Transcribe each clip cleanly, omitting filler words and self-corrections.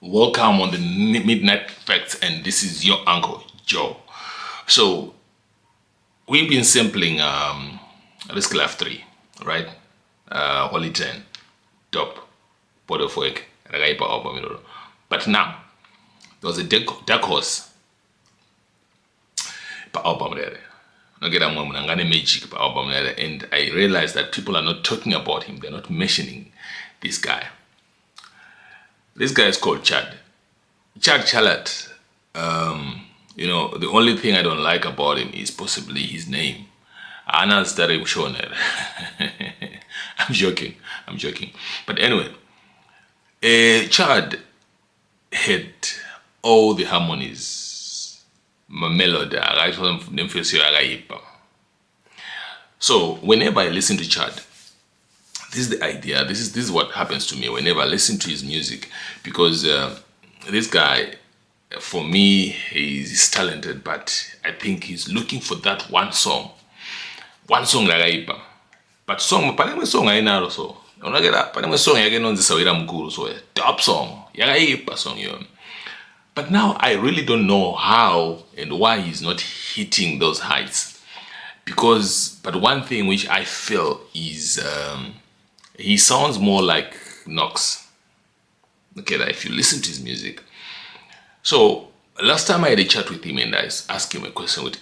Welcome on the Midnight Facts, and this is your Uncle Joe. So, we've been sampling Risk Life 3, right? Holy 10, Top, Pot of Work, Ragaipa album. But now, there was a dark horse per album there. Magic per album there, and I realized that people are not talking about him, they're not mentioning this guy. This guy is called Chard. Chard Chalat. The only thing I don't like about him is possibly his name. Anas Shoner. I'm joking. But anyway, Chard had all the harmonies, melody, so whenever I listen to Chard, this is the idea. This is what happens to me whenever I listen to his music, because this guy, for me, he's talented, but I think he's looking for that one song ragaipa. But paneme song ainalo so. Unagera paneme song yake nonzi sawira mkuru so top song yagaipa song yo. But now I really don't know how and why he's not hitting those heights. But one thing which I feel is he sounds more like Knox. Okay, that if you listen to his music. So last time I had a chat with him and I asked him a question with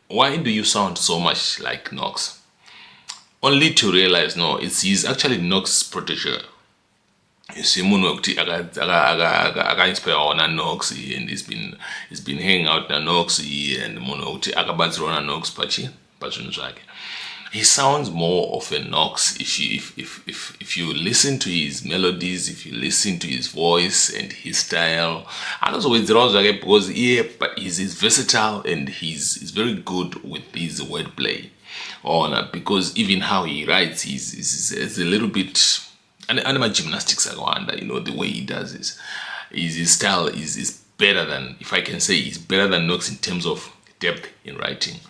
why do you sound so much like Knox? Only to realize no, he's actually Knox's protege. You see, aga inspire on Knox, and he's been hanging out na Knox and aga Knox pachi. He sounds more of a Knox if you listen to his melodies, if you listen to his voice and his style. And also with because but he's versatile and he's very good with his wordplay. Because even how he writes is a little bit animal gymnastics. The way he does this. His style is better than, if I can say, is better than Knox in terms of depth in writing.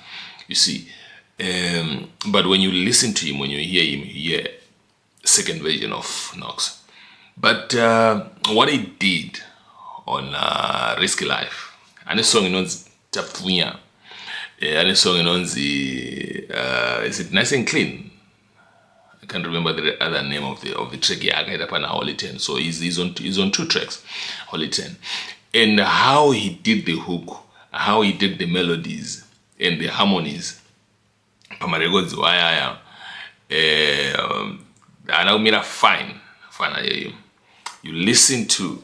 You see. But when you listen to him, when you hear him, you hear second version of Knox. But what he did on Risky Life, and a song in Tafunya, and a song in is it Nice and Clean? I can't remember the other name of the track. Holy 10. So he's on 2 tracks, Holy 10. And how he did the hook, how he did the melodies and the harmonies. Pamaregods waya fine. You listen to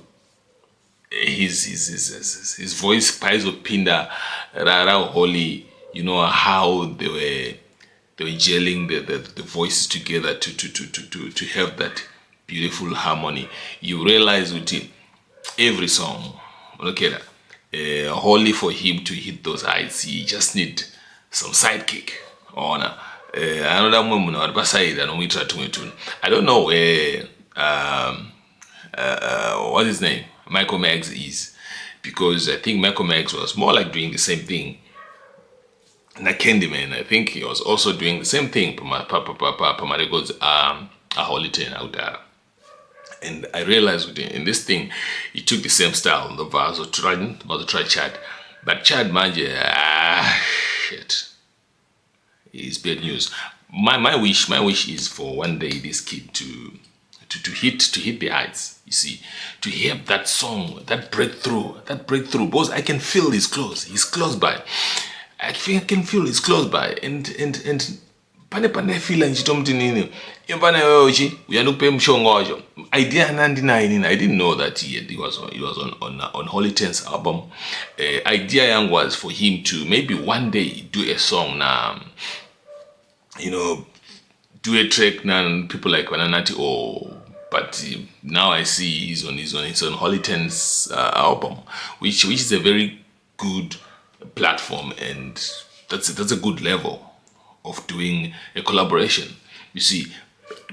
his voice, pies of Pinda, Rara Holy, how they were gelling the voices together to have that beautiful harmony. You realize with it, every song, okay, Holy, for him to hit those heights, he just need some sidekick. Another woman or Basai and we try to tune. I don't know where what his name Michael Meggs is, because I think Michael Meggs was more like doing the same thing. And Candyman, I think he was also doing the same thing. Pamarego's a Holy 10 out there. And I realized in this thing, he took the same style. The verse was to try Chard, but Chard manje shit. Is bad news. My wish is for one day this kid to hit the heights. You see, to hear that song, that breakthrough. Because I can feel he's close. He's close by. I can feel he's close by. And pane feel and chitomtinini. Yambane oji uyanupe mshongojo. Idea nandina. I didn't know that he was on Holy 10's album. Idea young was for him to maybe one day do a song now. Do a track now, people like Bananati, but now I see he's on Holy 10's album, which is a very good platform, and that's a good level of doing a collaboration. You see,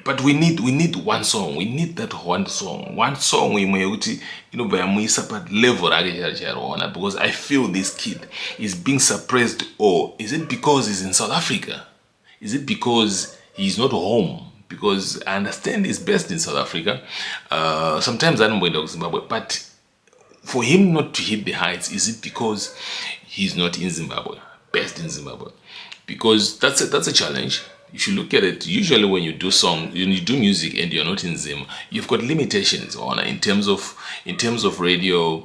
but we need one song. We need that one song. One song we may level because I feel this kid is being suppressed. Or is it because he's in South Africa? Is it because he's not home? Because I understand he's best in South Africa. Sometimes I'm going to Zimbabwe, but for him not to hit the heights, is it because he's not in Zimbabwe, best in Zimbabwe? Because that's a challenge. If you look at it, usually when you do when you do music and you're not in Zim, you've got limitations on in terms of radio,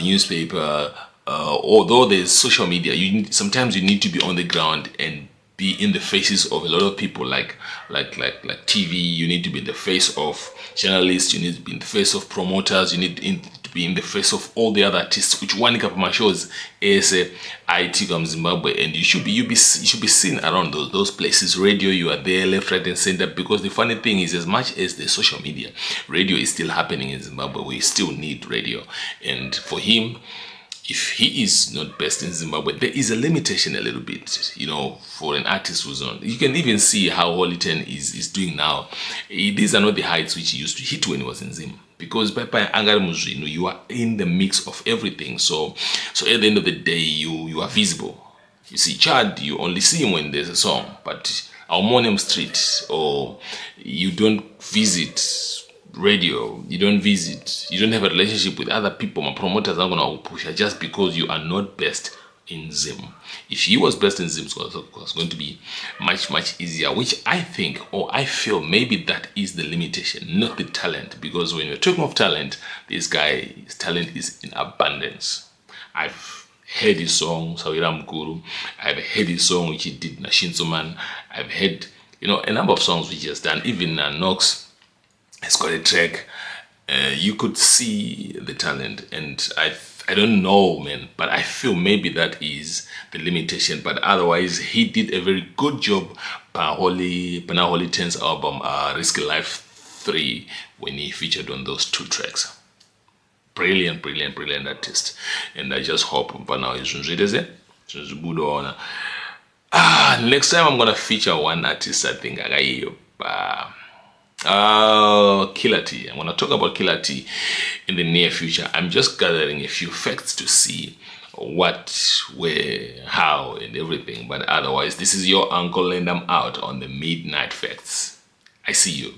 newspaper. Although there's social media, sometimes you need to be on the ground and be in the faces of a lot of people, like TV. You need to be in the face of journalists. You need to be in the face of promoters. You need to be in the face of all the other artists. Which one of my shows is IT from Zimbabwe, and you should be seen around those places. Radio, you are there, left, right, and center. Because the funny thing is, as much as the social media, radio is still happening in Zimbabwe. We still need radio, and for him, if he is not best in Zimbabwe, there is a limitation a little bit, for an artist who's on. You can even see how Holiton is doing now. These are not the heights which he used to hit when he was in Zim. Because by Angari Muzvinu, you are in the mix of everything. So at the end of the day, you are visible. You see, Chard, you only see him when there's a song. But Almonium Street, or you don't visit radio, you don't have a relationship with other people. My promoters are going to push you just because you are not best in Zim. If he was best in Zim, it was going to be much easier, which I think, or I feel, maybe that is the limitation, not the talent. Because when you're talking of talent, his talent is in abundance. I've heard his song Sawira Mkuru. I've heard his song which he did na Shinzoman. I've heard a number of songs which he has done. Even Nox has got a track. You could see the talent, and I don't know, man, but I feel maybe that is the limitation. But otherwise, he did a very good job by Holy Ten's album, Risky Life 3, when he featured on those 2 tracks. Brilliant artist. And I just hope now is next time I'm gonna feature one artist. I think Killer T. I'm going to talk about Killer T in the near future. I'm just gathering a few facts to see what, where, how, and everything. But otherwise, this is your uncle, and I'm out on the Midnight Facts. I see you.